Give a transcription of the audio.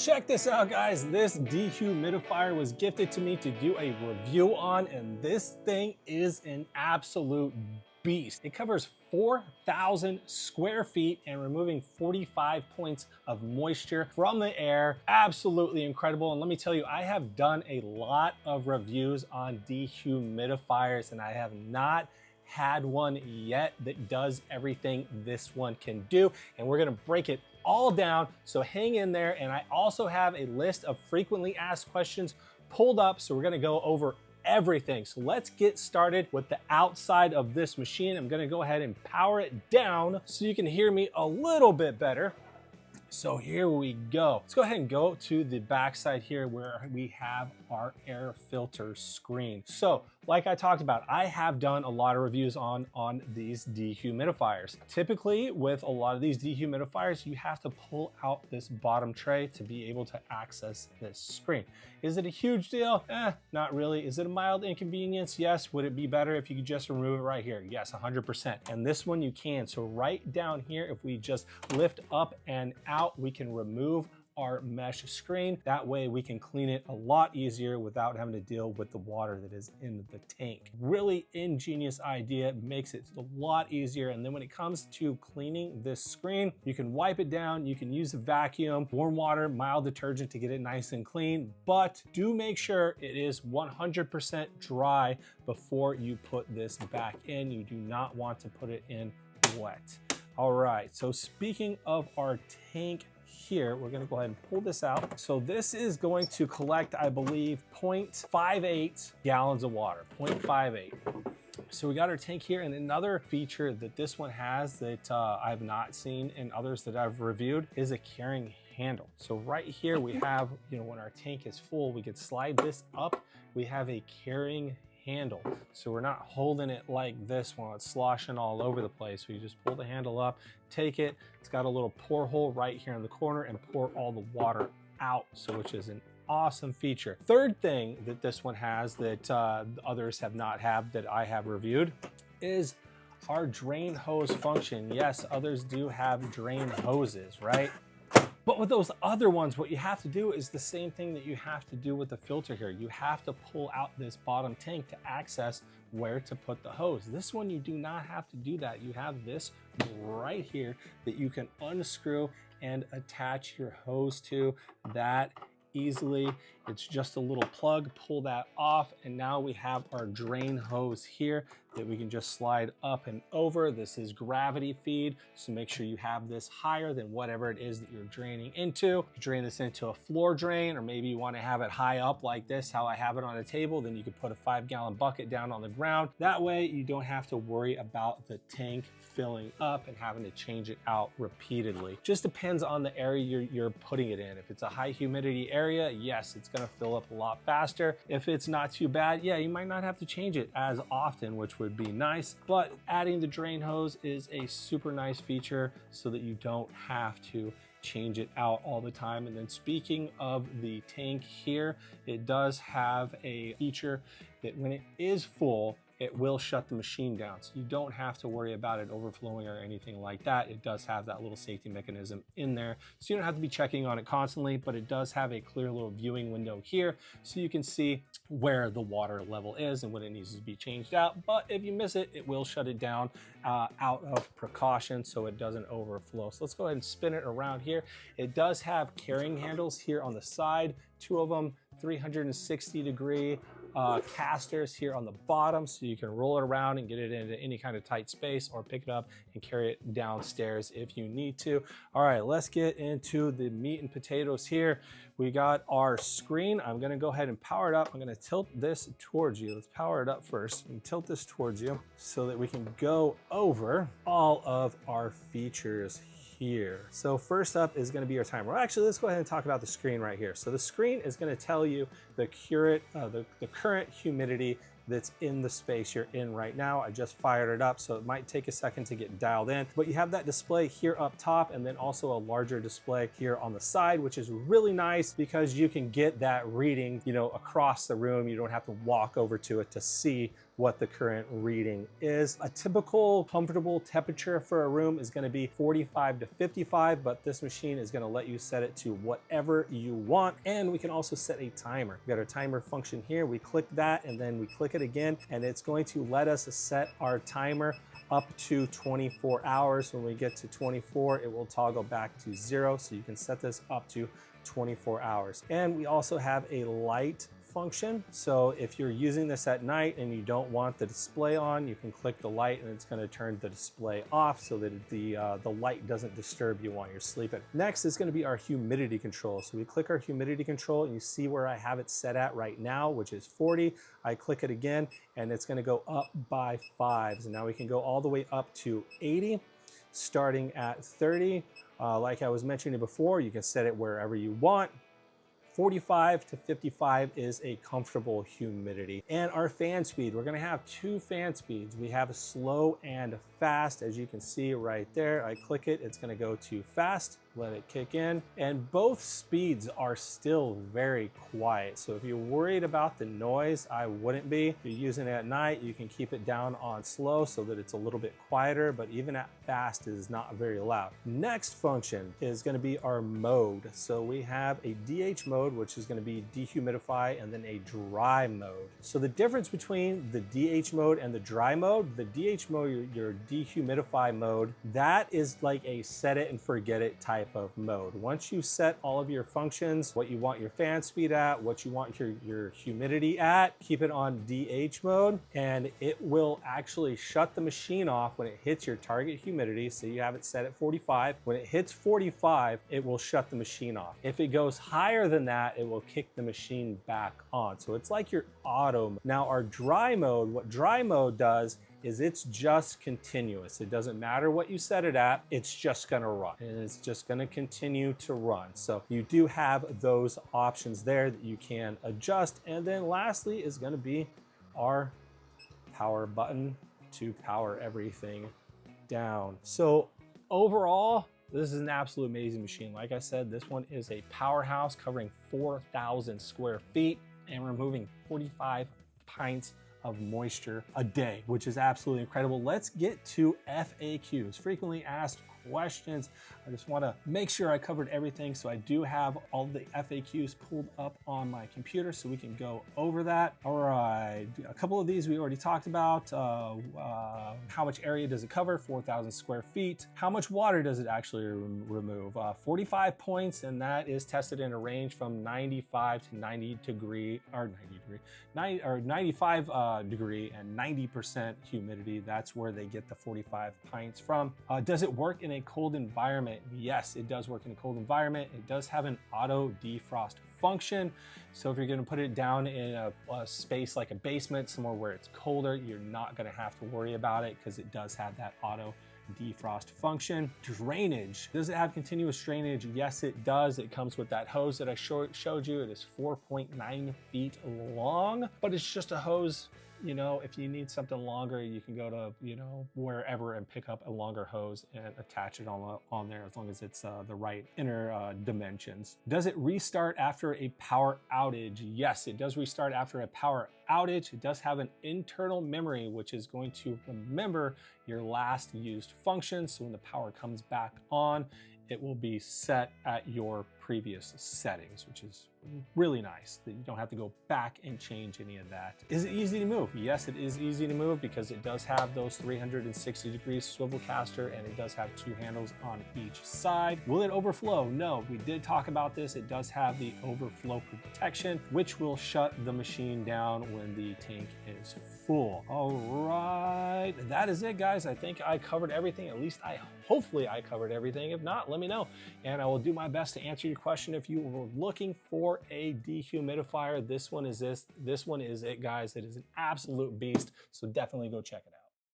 Check this out, guys. This dehumidifier was gifted to me to do a review on, and this thing is an absolute beast. It covers 4,000 square feet and removing 45 points of moisture from the air. Absolutely incredible. And let me tell you, I have done a lot of reviews on dehumidifiers, and I have not had one yet that does everything this one can do. And we're gonna break it all down, so hang in there. And I also have a list of frequently asked questions pulled up, so we're gonna go over everything. So let's get started with the outside of this machine. I'm gonna go ahead and power it down so you can hear me a little bit better. So here we go. Let's go ahead and go to the backside here where we have our air filter screen. So like I talked about, I have done a lot of reviews on these dehumidifiers. Typically with a lot of these dehumidifiers, you have to pull out this bottom tray to be able to access this screen. Is it a huge deal? Not really. Is it a mild inconvenience? Yes. Would it be better if you could just remove it right here? Yes, 100%. And this one you can. So right down here, if we just lift up and out, we can remove our mesh screen. That way we can clean it a lot easier without having to deal with the water that is in the tank. Really ingenious idea, makes it a lot easier. And then when it comes to cleaning this screen, you can wipe it down, you can use a vacuum, warm water, mild detergent to get it nice and clean, but do make sure it is 100% dry before you put this back in. You do not want to put it in wet. All right, so speaking of our tank here, we're gonna go ahead and pull this out. So this is going to collect, I believe, 0.58 gallons of water, 0.58. So we got our tank here, and another feature that this one has that I've not seen in others that I've reviewed is a carrying handle. So right here we have, when our tank is full, we could slide this up. We have a carrying handle, so we're not holding it like this while it's sloshing all over the place. We just pull the handle up, take it. It's got a little pour hole right here in the corner and pour all the water out, so which is an awesome feature. Third thing that this one has that others have not had that I have reviewed is our drain hose function. Yes, others do have drain hoses, right? But with those other ones, what you have to do is the same thing that you have to do with the filter here. You have to pull out this bottom tank to access where to put the hose. This one, you do not have to do that. You have this right here that you can unscrew and attach your hose to that easily. It's just a little plug, pull that off, and now we have our drain hose here that we can just slide up and over. This is gravity feed, so make sure you have this higher than whatever it is that you're draining into. You drain this into a floor drain, or maybe you want to have it high up like this, how I have it on a table, then you could put a 5-gallon bucket down on the ground. That way you don't have to worry about the tank filling up and having to change it out repeatedly. Just depends on the area you're putting it in. If it's a high humidity area, yes, it's gonna fill up a lot faster. If it's not too bad, yeah, you might not have to change it as often, which would be nice, but adding the drain hose is a super nice feature so that you don't have to change it out all the time. And then speaking of the tank here, it does have a feature that when it is full, it will shut the machine down. So you don't have to worry about it overflowing or anything like that. It does have that little safety mechanism in there. So you don't have to be checking on it constantly, but it does have a clear little viewing window here so you can see where the water level is and when it needs to be changed out. But if you miss it, it will shut it down out of precaution so it doesn't overflow. So let's go ahead and spin it around here. It does have carrying handles here on the side, 2 of them, 360-degree casters here on the bottom, so you can roll it around and get it into any kind of tight space, or pick it up and carry it downstairs if you need to. All right, let's get into the meat and potatoes here. We got our screen. I'm gonna go ahead and power it up. I'm gonna tilt this towards you. Let's power it up first and tilt this towards you so that we can go over all of our features here. So first up is going to be our timer. Well, actually, let's go ahead and talk about the screen right here. So the screen is going to tell you the current humidity that's in the space you're in right now. I just fired it up, so it might take a second to get dialed in, but you have that display here up top and then also a larger display here on the side, which is really nice because you can get that reading, you know, across the room. You don't have to walk over to it to see what the current reading is. A typical comfortable temperature for a room is going to be 45 to 55, but this machine is going to let you set it to whatever you want. And we can also set a timer. We got our timer function here. We click that and then we click it again, and it's going to let us set our timer up to 24 hours. When we get to 24, it will toggle back to 0. So you can set this up to 24 hours. And we also have a light function. So if you're using this at night and you don't want the display on, you can click the light and it's going to turn the display off so that the light doesn't disturb you while you're sleeping. Next is going to be our humidity control. So we click our humidity control and you see where I have it set at right now, which is 40. I click it again and it's going to go up by 5. So now we can go all the way up to 80, starting at 30. Like I was mentioning before, you can set it wherever you want. 45 to 55 is a comfortable humidity. And our fan speed, we're gonna have 2 fan speeds. We have a slow and a fast. As you can see right there, I click it, it's gonna go to fast, let it kick in. And both speeds are still very quiet. So if you're worried about the noise, I wouldn't be. If you're using it at night, you can keep it down on slow so that it's a little bit quieter, but even at fast it is not very loud. Next function is gonna be our mode. So we have a DH mode, which is gonna be dehumidify, and then a dry mode. So the difference between the DH mode and the dry mode, the DH mode, your dehumidify mode, that is like a set it and forget it type of mode. Once you set all of your functions, what you want your fan speed at, what you want your humidity at, keep it on DH mode, and it will actually shut the machine off when it hits your target humidity. So you have it set at 45. When it hits 45, it will shut the machine off. If it goes higher than that, it will kick the machine back on. So it's like your auto. Now our dry mode, what dry mode does is it's just continuous. It doesn't matter what you set it at, it's just gonna run. And it's just gonna continue to run. So you do have those options there that you can adjust. And then lastly is gonna be our power button to power everything down. So overall, this is an absolute amazing machine. Like I said, this one is a powerhouse covering 4,000 square feet and removing 45 pints of moisture a day, which is absolutely incredible. Let's get to FAQs, frequently asked questions. I just want to make sure I covered everything. So I do have all the FAQs pulled up on my computer so we can go over that. All right, a couple of these we already talked about. How much area does it cover? 4,000 square feet. How much water does it actually remove? 45 points, and that is tested in a range from 95 to 95 degree and 90% humidity. That's where they get the 45 pints from. Does it work in a cold environment? Yes, it does work in a cold environment. It does have an auto defrost function. So if you're going to put it down in a space like a basement, somewhere where it's colder, you're not going to have to worry about it because it does have that auto defrost function. Drainage. Does it have continuous drainage? Yes, it does. It comes with that hose that I showed you. It is 4.9 feet long, but it's just a hose. You know, if you need something longer, you can go to, you know, wherever and pick up a longer hose and attach it on there, as long as it's the right inner dimensions. Does it restart after a power outage? Yes, it does restart after a power outage. It does have an internal memory, which is going to remember your last used function. So when the power comes back on, it will be set at your previous settings, which is really nice that you don't have to go back and change any of that. Is it easy to move? Yes, it is easy to move because it does have those 360 degree swivel caster and it does have 2 handles on each side. Will it overflow? No, we did talk about this. It does have the overflow protection, which will shut the machine down when the tank is full. All right, that is it, guys. I think I covered everything. At least hopefully I covered everything. If not, let me know and I will do my best to answer your question. If you were looking for a dehumidifier, this one is it, guys. It is an absolute beast, so definitely go check it out.